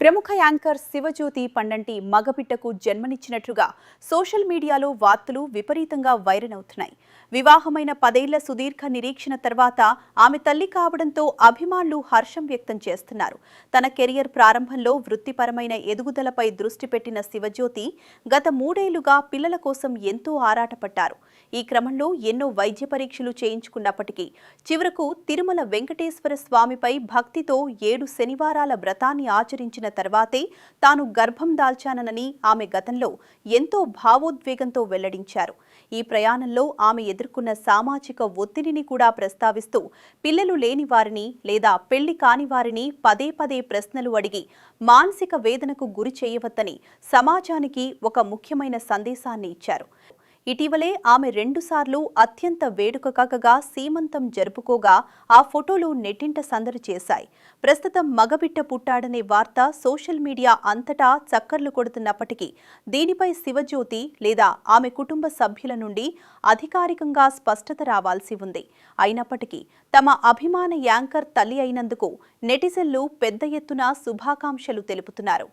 ప్రముఖ యాంకర్ శివజ్యోతి పండంటి మగబిడ్డకు జన్మనిచ్చినట్లుగా సోషల్ మీడియాలో వార్తలు విపరీతంగా వైరల్ అవుతున్నాయి. వివాహమైన 10 ఏళ్ల సుదీర్ఘ నిరీక్షణ తర్వాత ఆమె తల్లి కావడంతో అభిమానులు హర్షం వ్యక్తం చేస్తున్నారు. తన కెరియర్ ప్రారంభంలో వృత్తిపరమైన ఎదుగుదలపై దృష్టి పెట్టిన శివజ్యోతి గత 3 ఏళ్లుగా పిల్లల కోసం ఎంతో ఆరాటపడ్డారు. ఈ క్రమంలో ఎన్నో వైద్య పరీక్షలు చేయించుకున్నప్పటికీ చివరకు తిరుమల వెంకటేశ్వర స్వామిపై భక్తితో 7 శనివారాల వ్రతాన్ని ఆచరించిన తర్వాతే తాను గర్భం దాల్చానని ఆమె గతంలో ఎంతో భావోద్వేగంతో వెల్లడించారు. ఈ ప్రయాణంలో ఆమె ఎదుర్కొన్న సామాజిక ఒత్తిడిని కూడా ప్రస్తావిస్తూ పిల్లలు లేని వారిని లేదా పెళ్లి కాని వారిని పదే పదే ప్రశ్నలు అడిగి మానసిక వేదనకు గురి చేయవద్దని సమాజానికి ఒక ముఖ్యమైన సందేశాన్ని ఇచ్చారు. ఇటీవలే ఆమె 2 సార్లు అత్యంత వేడుకగా సీమంతం జరుపుకోగా ఆ ఫోటోలు నెట్టింట సందడి చేశాయి. ప్రస్తుతం మగబిడ్డ పుట్టాడనే వార్త సోషల్ మీడియా అంతటా చక్కర్లు కొడుతున్నప్పటికీ దీనిపై శివజ్యోతి లేదా ఆమె కుటుంబ సభ్యుల నుండి అధికారికంగా స్పష్టత రావాల్సి ఉంది. అయినప్పటికీ తమ అభిమాన యాంకర్ తల్లి అయినందుకు నెటిజన్లు పెద్ద ఎత్తున శుభాకాంక్షలు తెలుపుతున్నారు.